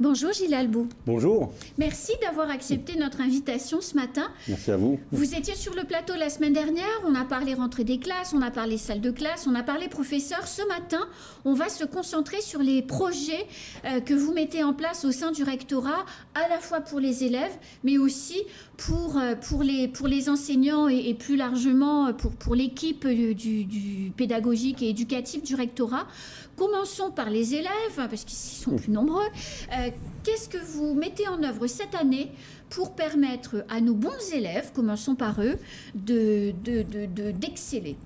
Bonjour Gilles Albo. Bonjour. Merci d'avoir accepté notre invitation ce matin. Merci à vous. Vous étiez sur le plateau la semaine dernière, on a parlé rentrée des classes, on a parlé salle de classe, on a parlé professeurs. Ce matin, on va se concentrer sur les projets que vous mettez en place au sein du rectorat, à la fois pour les élèves, mais aussi pour les enseignants et plus largement pour l'équipe du pédagogique et éducatif du rectorat. Commençons par les élèves, parce qu'ils sont plus nombreux. Qu'est-ce que vous mettez en œuvre cette année pour permettre à nos bons élèves, commençons par eux, d'exceller?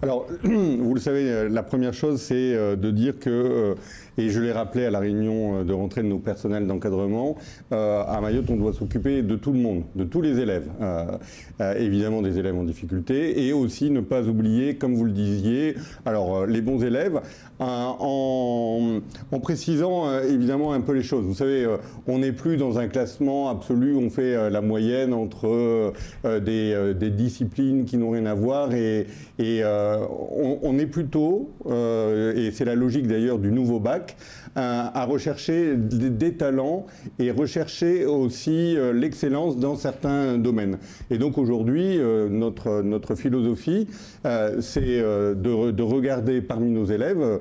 Alors, vous le savez, la première chose, c'est de dire que, et je l'ai rappelé à la réunion de rentrée de nos personnels d'encadrement, à Mayotte, on doit s'occuper de tout le monde, de tous les élèves. Évidemment des élèves en difficulté, et aussi ne pas oublier, comme vous le disiez, alors les bons élèves, en précisant évidemment un peu les choses. Vous savez, on n'est plus dans un classement absolu, on fait la moyenne entre des disciplines qui n'ont rien à voir, on est plutôt, et c'est la logique d'ailleurs du nouveau bac, à rechercher des talents et rechercher aussi l'excellence dans certains domaines. Et donc aujourd'hui, notre philosophie, c'est de regarder parmi nos élèves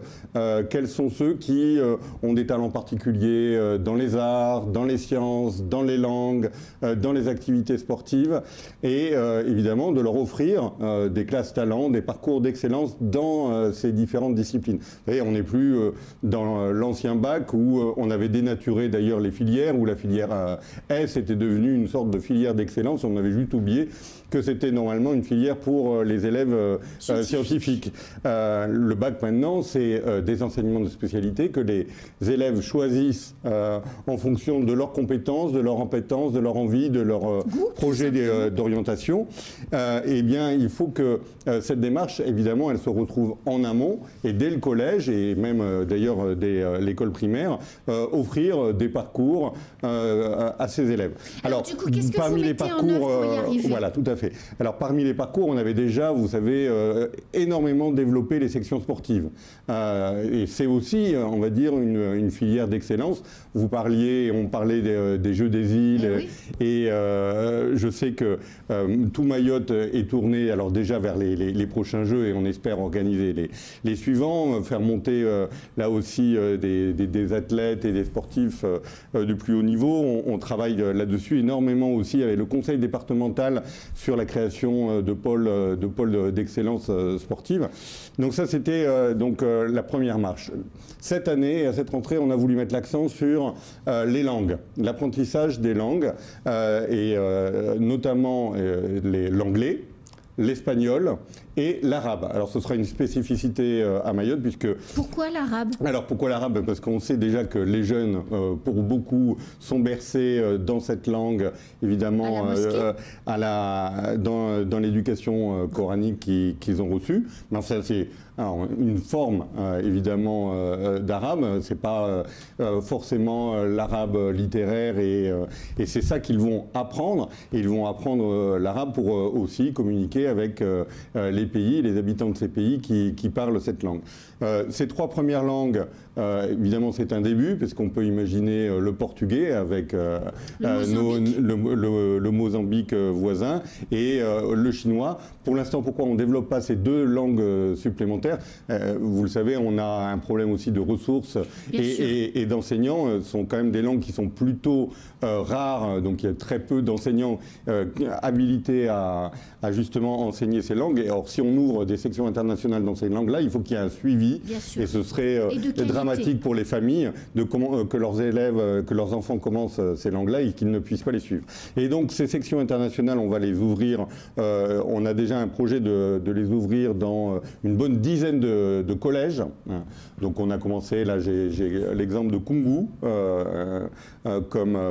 quels sont ceux qui ont des talents particuliers dans les arts, dans les sciences, dans les langues, dans les activités sportives, et évidemment de leur offrir des classes talents, des parcours d'excellence dans ces différentes disciplines. Vous savez, on n'est plus dans l'ancien bac où on avait dénaturé d'ailleurs les filières, où la filière S était devenue une sorte de filière d'excellence. On avait juste oublié que c'était normalement une filière pour les élèves scientifiques. Le bac maintenant, c'est des enseignements de spécialité que les élèves choisissent en fonction de leurs compétences, de leur appétence, de leur envie, de leur projet d'orientation. Eh bien, il faut que cette démarche, évidemment, elle se retrouve en amont et dès le collège et même d'ailleurs dès l'école primaire, offrir des parcours à ces élèves. Alors du coup, qu'est-ce que vous mettez en œuvre pour y arriver ? Voilà, tout à fait. Alors parmi les parcours, on avait déjà, vous savez, énormément développé les sections sportives. Et c'est aussi, on va dire, une filière d'excellence. On parlait des Jeux des îles, et je sais que tout Mayotte est tourné, alors déjà vers les prochains Jeux, et on espère organiser les suivants, faire monter là aussi des athlètes et des sportifs de plus haut niveau. On travaille là-dessus énormément aussi avec le conseil départemental sur la création de pôles d'excellence sportive. Donc ça, c'était la première marche. Cette année, à cette rentrée, on a voulu mettre l'accent sur les langues, l'apprentissage des langues, et notamment l'anglais, l'espagnol et l'arabe. Alors ce sera une spécificité à Mayotte puisque... Pourquoi l'arabe ? Alors pourquoi l'arabe ? Parce qu'on sait déjà que les jeunes, pour beaucoup, sont bercés dans cette langue, évidemment, dans l'éducation coranique qu'ils ont reçue. Mais ça, c'est une forme, évidemment, d'arabe. C'est pas forcément l'arabe littéraire, et c'est ça qu'ils vont apprendre. Et ils vont apprendre l'arabe pour aussi communiquer avec les pays, les habitants de ces pays qui parlent cette langue. Ces trois premières langues, évidemment, c'est un début, parce qu'on peut imaginer le portugais avec le Mozambique voisin, et le chinois. Pour l'instant, pourquoi on ne développe pas ces deux langues supplémentaires ? Vous le savez, on a un problème aussi de ressources et d'enseignants. Ce sont quand même des langues qui sont plutôt rares, donc il y a très peu d'enseignants habilités à justement enseigner ces langues. Et or, si on ouvre des sections internationales dans ces langues-là, il faut qu'il y ait un suivi, et ce serait dramatique pour les familles que leurs élèves, que leurs enfants commencent ces langues-là et qu'ils ne puissent pas les suivre. Et donc ces sections internationales, on va les ouvrir, on a déjà un projet de les ouvrir dans une bonne dizaine de collèges. Donc on a commencé, là j'ai l'exemple de Kungu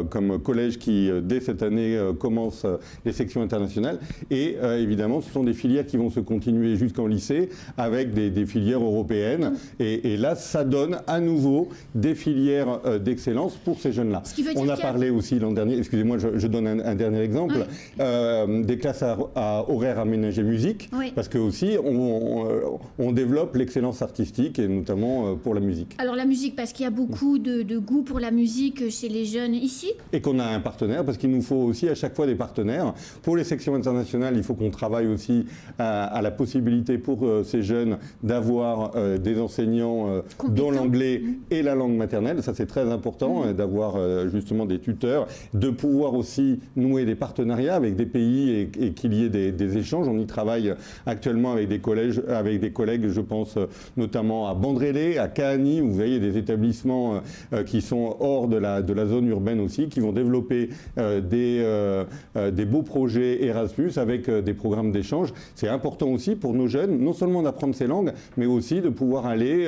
comme collège qui dès cette année commence les sections internationales, et évidemment évidemment, ce sont des filières qui vont se continuer jusqu'en lycée avec des filières européennes. Et là, ça donne à nouveau des filières d'excellence pour ces jeunes-là. On a parlé aussi l'an dernier, excusez-moi, je donne un dernier exemple, des classes à horaires aménagés musique, parce que aussi on développe l'excellence artistique et notamment pour la musique. Alors la musique, parce qu'il y a beaucoup de goût pour la musique chez les jeunes ici. Et qu'on a un partenaire, parce qu'il nous faut aussi à chaque fois des partenaires. Pour les sections internationales, il faut qu'on travaille aussi à la possibilité pour ces jeunes d'avoir des enseignants dans l'anglais et la langue maternelle. Ça, c'est très important, d'avoir justement des tuteurs, de pouvoir aussi nouer des partenariats avec des pays et qu'il y ait des échanges. On y travaille actuellement avec des collègues, je pense notamment à Bandrélé, à Kahani, où vous voyez des établissements qui sont hors de la zone urbaine aussi, qui vont développer des beaux projets Erasmus avec des programmes d'échange. C'est important aussi pour nos jeunes, non seulement d'apprendre ces langues, mais aussi de pouvoir aller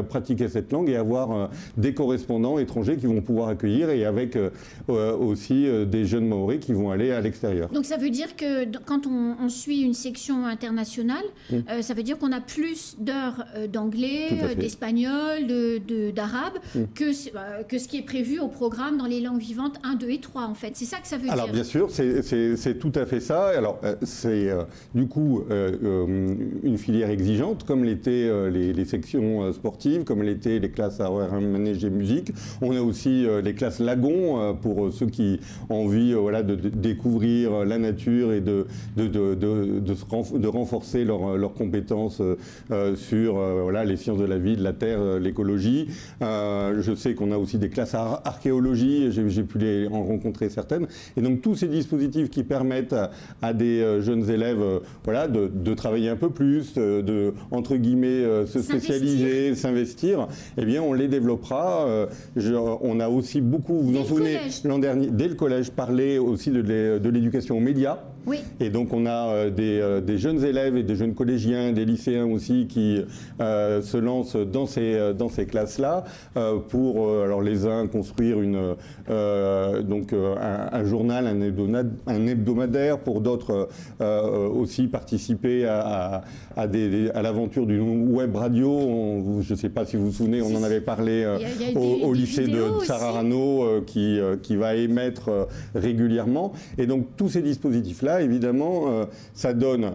pratiquer cette langue et avoir des correspondants étrangers qui vont pouvoir accueillir et avec aussi des jeunes Maoris qui vont aller à l'extérieur. Donc ça veut dire que quand on suit une section internationale, ça veut dire qu'on a plus d'heures d'anglais, d'espagnol, d'arabe que ce qui est prévu au programme dans les langues vivantes 1, 2 et 3 en fait. C'est ça que ça veut dire. Alors bien sûr, c'est tout à fait ça. Alors c'est du coup une filière exigeante comme l'étaient les sections sportives, comme l'étaient les classes à horaires aménagés musique. On a aussi les classes lagon pour ceux qui ont envie de découvrir la nature et de renforcer leurs compétences sur les sciences de la vie, de la terre, l'écologie. Je sais qu'on a aussi des classes à archéologie, j'ai pu en rencontrer certaines. Et donc tous ces dispositifs qui permettent à des jeunes élèves de travailler un peu plus, de entre guillemets se spécialiser, s'investir, eh bien on les développera. On a aussi beaucoup, vous vous en souvenez, l'an dernier, dès le collège, parlé aussi de l'éducation aux médias. Oui. Et donc on a des jeunes élèves et des jeunes collégiens, des lycéens aussi qui se lancent dans ces classes-là pour alors les uns construire un journal, un hebdomadaire, pour d'autres aussi participer à l'aventure d'une web radio. Je ne sais pas si vous vous souvenez, on en avait parlé au lycée de Sararano qui va émettre régulièrement. Et donc tous ces dispositifs-là, évidemment, ça donne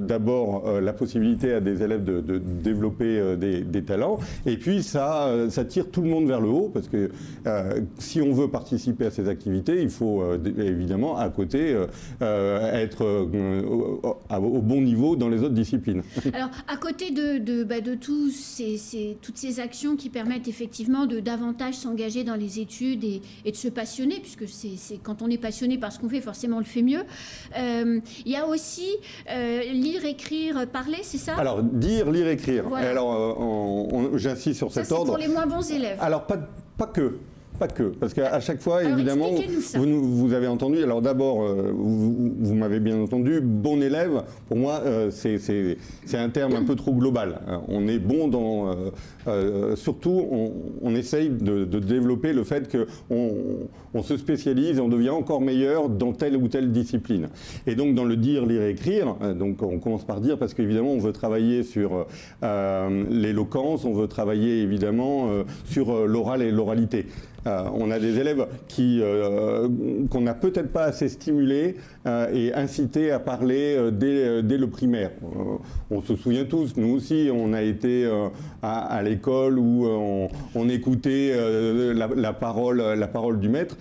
d'abord la possibilité à des élèves de développer des talents, et puis ça tire tout le monde vers le haut, parce que si on veut participer à ces activités, il faut évidemment à côté être au bon niveau dans les autres disciplines. Alors à côté de toutes ces actions qui permettent effectivement de davantage s'engager dans les études et de se passionner, puisque c'est quand on est passionné par ce qu'on fait, forcément on le fait mieux. Il y a aussi lire, écrire, parler, c'est ça? Alors, dire, lire, écrire. Voilà. Alors, j'insiste sur cet ordre. Ça, c'est pour les moins bons élèves. Alors, pas que. Pas que, parce qu'à chaque fois, évidemment, vous avez entendu, alors d'abord, vous m'avez bien entendu, bon élève, pour moi, c'est un terme un peu trop global. On est bon dans... surtout, on essaye de développer le fait qu'on se spécialise et on devient encore meilleur dans telle ou telle discipline. Et donc, dans le dire, lire, écrire, donc on commence par dire, parce qu'évidemment, on veut travailler sur l'éloquence, on veut travailler évidemment sur l'oral et l'oralité. On a des élèves qu'on n'a peut-être pas assez stimulés et incités à parler dès le primaire. On se souvient tous, nous aussi, on a été à l'école où on écoutait la parole du maître.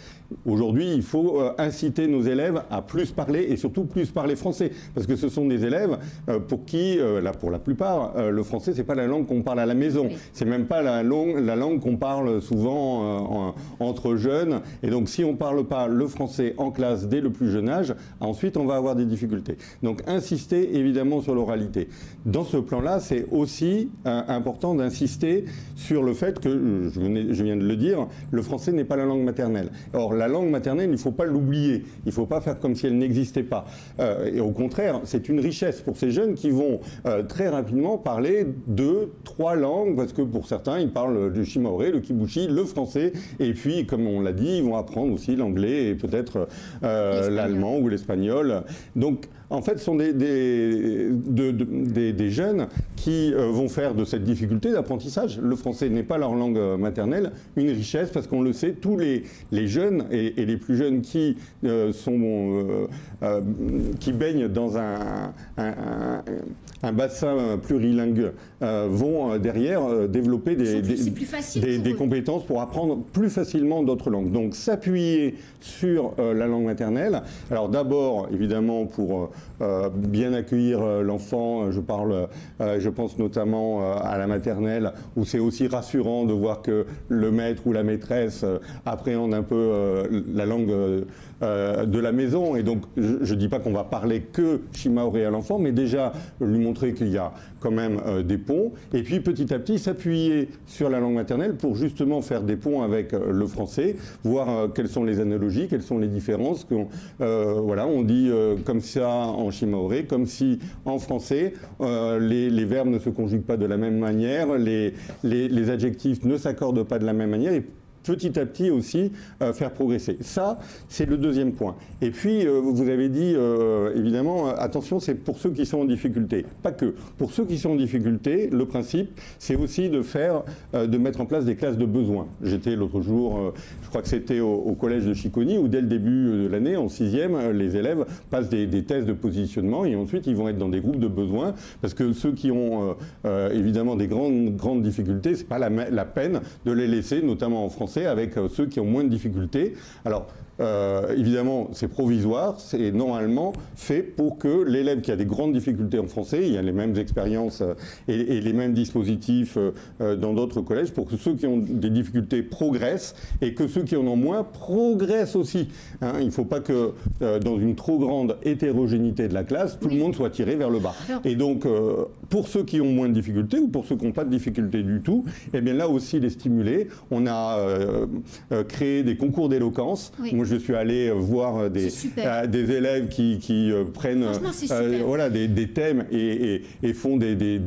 Aujourd'hui, il faut inciter nos élèves à plus parler et surtout plus parler français, parce que ce sont des élèves pour qui, pour la plupart, le français, c'est pas la langue qu'on parle à la maison. Oui. C'est même pas la langue qu'on parle souvent entre jeunes. Et donc, si on parle pas le français en classe dès le plus jeune âge, ensuite, on va avoir des difficultés. Donc, insister évidemment sur l'oralité. Dans ce plan-là, c'est aussi important d'insister sur le fait que, je viens de le dire, le français n'est pas la langue maternelle. Or, la langue maternelle, il ne faut pas l'oublier. Il ne faut pas faire comme si elle n'existait pas. Et au contraire, c'est une richesse pour ces jeunes qui vont très rapidement parler 2, 3 langues, parce que pour certains, ils parlent le shimaoré, le kibushi, le français, et puis, comme on l'a dit, ils vont apprendre aussi l'anglais et peut-être l'allemand ou l'espagnol. Donc, en fait, sont des jeunes qui vont faire de cette difficulté d'apprentissage. Le français n'est pas leur langue maternelle, une richesse, parce qu'on le sait, tous les jeunes et les plus jeunes qui baignent dans un bassin plurilingue vont derrière développer des compétences pour apprendre plus facilement d'autres langues. Donc s'appuyer sur la langue maternelle, alors d'abord évidemment pour bien accueillir l'enfant, je pense notamment à la maternelle, où c'est aussi rassurant de voir que le maître ou la maîtresse appréhende un peu la langue de la maison. Et donc je ne dis pas qu'on va parler que shimaoré à l'enfant, mais déjà lui montrer qu'il y a quand même des ponts, et puis petit à petit s'appuyer sur la langue maternelle pour justement faire des ponts avec le français, voir quelles sont les analogies, quelles sont les différences. Voilà, on dit comme ça en shimaoré, comme si en français les verbes ne se conjuguent pas de la même manière, les adjectifs ne s'accordent pas de la même manière, et petit à petit aussi faire progresser. Ça, c'est le deuxième point. Et puis, vous avez dit, évidemment, attention, c'est pour ceux qui sont en difficulté. Pas que. Pour ceux qui sont en difficulté, le principe, c'est aussi de mettre en place des classes de besoins. J'étais l'autre jour, je crois que c'était au collège de Chiconi, où dès le début de l'année, en 6e, les élèves passent des tests de positionnement, et ensuite, ils vont être dans des groupes de besoins, parce que ceux qui ont, évidemment, des grandes difficultés, c'est pas la peine de les laisser, notamment en français, avec ceux qui ont moins de difficultés. Alors, évidemment, c'est provisoire, c'est normalement fait pour que l'élève qui a des grandes difficultés en français, il y a les mêmes expériences et les mêmes dispositifs dans d'autres collèges, pour que ceux qui ont des difficultés progressent et que ceux qui en ont moins progressent aussi. Hein, il ne faut pas que dans une trop grande hétérogénéité de la classe, tout le monde soit tiré vers le bas. Et donc, pour ceux qui ont moins de difficultés ou pour ceux qui n'ont pas de difficultés du tout, eh bien là aussi les stimuler. On a créé des concours d'éloquence. Oui. Moi, je suis allé voir des élèves qui prennent voilà, des thèmes et font des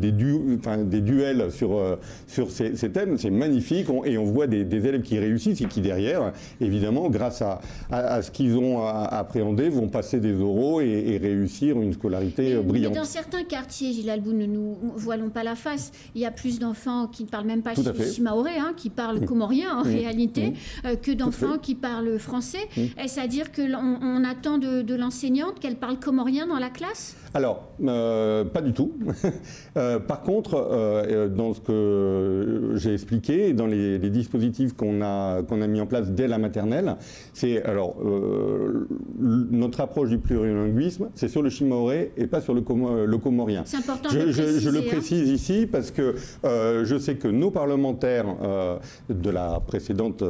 duels sur ces thèmes. C'est magnifique. Et on voit des élèves qui réussissent et qui, derrière, évidemment, grâce à ce qu'ils ont appréhendé, vont passer des oraux et réussir une scolarité brillante. Mais dans certains quartiers, Gilles Albou, ne nous voilons pas la face, il y a plus d'enfants qui ne parlent même pas shimaoré, hein, qui parlent comorien en réalité, que d'enfants qui parlent français. Est-ce à dire qu'on attend de l'enseignante qu'elle parle comorien dans la classe ? Alors, pas du tout. Par contre, dans ce que j'ai expliqué, dans les dispositifs qu'on a mis en place dès la maternelle, c'est notre approche du plurilinguisme, c'est sur le shimaoré et pas sur le comorien. C'est important de préciser. Je le précise ici parce que je sais que nos parlementaires de la précédente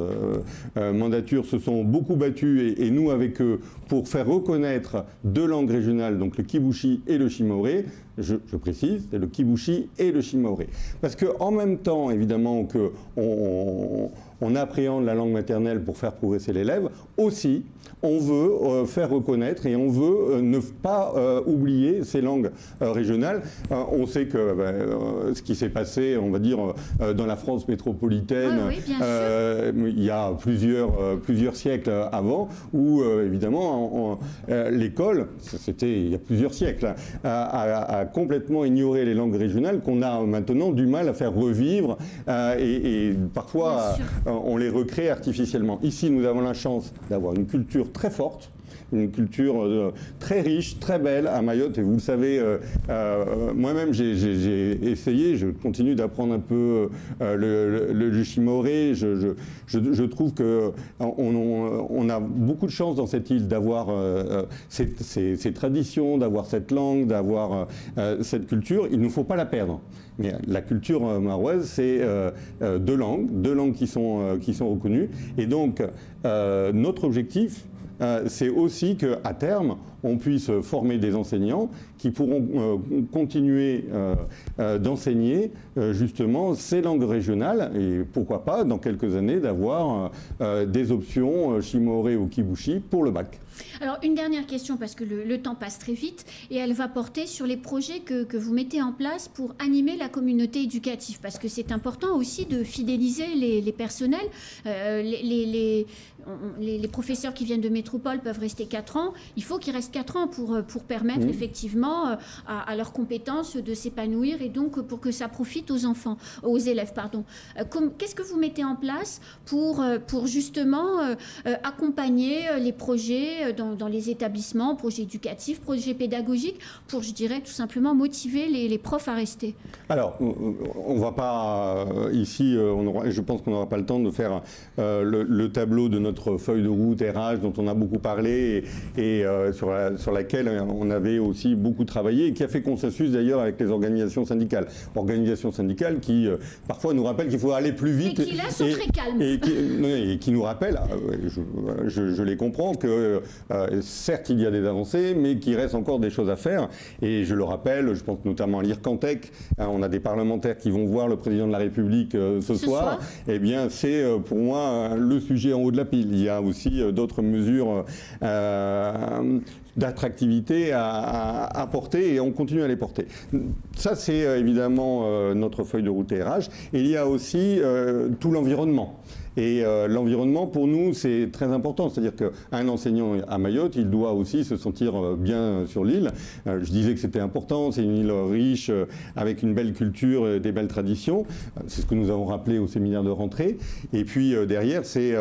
mandature se sont beaucoup battus, et nous avec eux, pour faire reconnaître deux langues régionales, donc le kibushi et le shimaoré. Je précise, c'est le kibushi et le shimaoré. Parce qu'en même temps, évidemment, qu'on appréhende la langue maternelle pour faire progresser l'élève, aussi, on veut faire reconnaître et on veut ne pas oublier ces langues régionales. On sait que ce qui s'est passé, on va dire, dans la France métropolitaine, il y a plusieurs siècles avant, où, évidemment, l'école, c'était il y a plusieurs siècles, a complètement ignoré les langues régionales qu'on a maintenant du mal à faire revivre et parfois on les recrée artificiellement. Ici, nous avons la chance d'avoir une culture très forte, une culture très riche, très belle à Mayotte. Et vous le savez, moi-même, j'ai essayé, je continue d'apprendre un peu le shimaoré. Je trouve qu'on a beaucoup de chance dans cette île d'avoir ces traditions, d'avoir cette langue, d'avoir cette culture. Il ne faut pas la perdre. Mais la culture maroise, c'est deux langues qui sont reconnues. Et donc, notre objectif, c'est aussi qu'à terme, on puisse former des enseignants qui pourront continuer d'enseigner justement ces langues régionales, et pourquoi pas, dans quelques années, d'avoir des options shimaoré ou kibushi pour le bac. Alors, une dernière question, parce que le temps passe très vite, et elle va porter sur les projets que vous mettez en place pour animer la communauté éducative, parce que c'est important aussi de fidéliser les personnels, les professeurs qui viennent de métropole peuvent rester 4 ans, il faut qu'ils restent 4 ans pour permettre effectivement à leurs compétences de s'épanouir et donc pour que ça profite aux élèves. Qu'est-ce que vous mettez en place pour justement accompagner les projets dans les établissements, projets éducatifs, projets pédagogiques, pour, je dirais, tout simplement motiver les profs à rester? Alors, on ne va pas ici, je pense qu'on n'aura pas le temps de faire le tableau de notre feuille de route RH dont on a beaucoup parlé et sur laquelle on avait aussi beaucoup travaillé et qui a fait consensus d'ailleurs avec les organisations syndicales. Organisations syndicales qui parfois nous rappellent qu'il faut aller plus vite. Et qui là sont très calmes. Et qui nous rappellent, je les comprends, que certes il y a des avancées, mais qu'il reste encore des choses à faire. Et je le rappelle, je pense notamment à l'IRCANTEC, on a des parlementaires qui vont voir le président de la République ce soir. Eh bien, c'est pour moi le sujet en haut de la pile. Il y a aussi d'autres mesures d'attractivité à porter et on continue à les porter. Ça, c'est évidemment notre feuille de route RH. Et il y a aussi tout l'environnement. Et l'environnement, pour nous, c'est très important. C'est-à-dire qu'un enseignant à Mayotte, il doit aussi se sentir bien sur l'île. Je disais que c'était important. C'est une île riche, avec une belle culture, des belles traditions. C'est ce que nous avons rappelé au séminaire de rentrée. Et puis derrière, c'est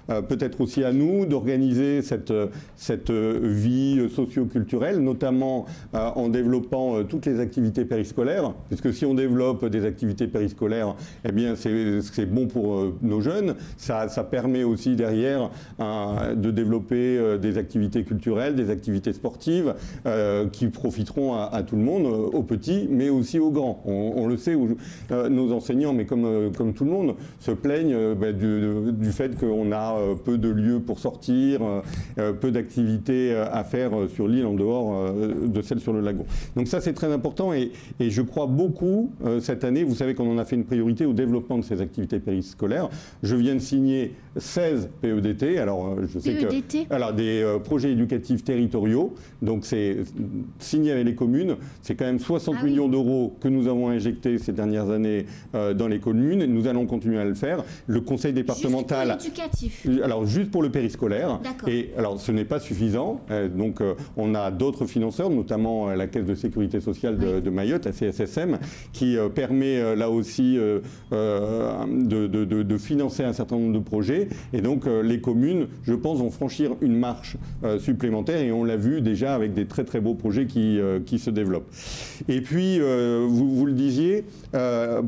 peut-être aussi à nous d'organiser cette vie socio-culturelle, notamment en développant toutes les activités périscolaires. Parce que si on développe des activités périscolaires, eh bien, c'est bon pour nos jeunes. Ça permet aussi derrière de développer des activités culturelles, des activités sportives qui profiteront à tout le monde, aux petits, mais aussi aux grands. On le sait, nos enseignants, mais comme tout le monde, se plaignent du fait qu'on a peu de lieux pour sortir, peu d'activités à faire sur l'île en dehors de celles sur le lagon. Donc ça, c'est très important et je crois beaucoup cette année, vous savez qu'on en a fait une priorité au développement de ces activités périscolaires. Je viens de signer 16 PEDT. Alors, je sais alors des projets éducatifs territoriaux. Donc, c'est signé avec les communes. C'est quand même 60 millions d'euros que nous avons injectés ces dernières années dans les communes. Nous allons continuer à le faire. Le conseil départemental. Juste pour l'éducatif. Alors, juste pour le périscolaire. Et alors, ce n'est pas suffisant. Donc, on a d'autres financeurs, notamment la Caisse de sécurité sociale de Mayotte, la CSSM, qui permet là aussi de financer un certain nombre de projets. Et donc, les communes, je pense, vont franchir une marche supplémentaire. Et on l'a vu déjà avec des très très beaux projets qui se développent. Et puis, vous le disiez,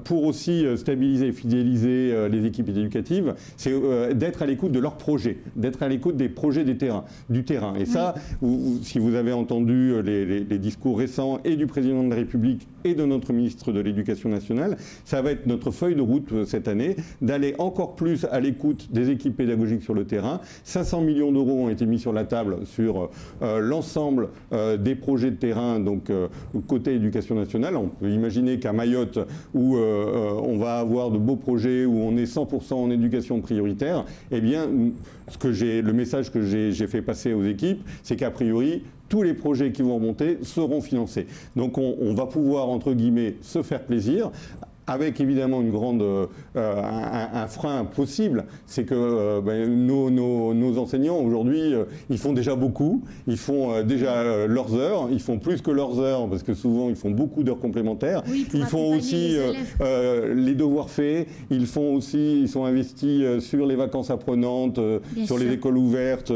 pour aussi stabiliser et fidéliser les équipes éducatives, c'est d'être à l'écoute de leurs projets, d'être à l'écoute des projets du terrain. Et ça, si vous avez entendu les discours récents et du président de la République et de notre ministre de l'Éducation nationale, ça va être notre feuille de route cette année, d'aller encore plus à l'écoute des équipes pédagogiques sur le terrain. 500 millions d'euros ont été mis sur la table sur l'ensemble des projets de terrain, donc côté éducation nationale. On peut imaginer qu'à Mayotte, où on va avoir de beaux projets, où on est 100% en éducation prioritaire, eh bien, le message que j'ai fait passer aux équipes, c'est qu'a priori, tous les projets qui vont remonter seront financés. Donc on va pouvoir, entre guillemets, se faire plaisir, avec évidemment un frein possible, c'est que nos enseignants aujourd'hui, ils font déjà beaucoup, ils font déjà leurs heures, ils font plus que leurs heures parce que souvent ils font beaucoup d'heures complémentaires, ils font aussi les devoirs faits, ils sont investis sur les vacances apprenantes, sur les écoles ouvertes,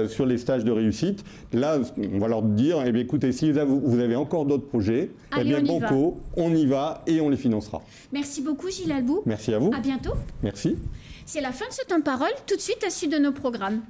sur les stages de réussite. Là, on va leur dire, eh bien, écoutez, si vous avez encore d'autres projets, eh bien, banco, on y va et on les financera. Merci beaucoup Gilles Albou. Merci à vous. À bientôt. Merci. C'est la fin de ce temps de parole. Tout de suite à la suite de nos programmes.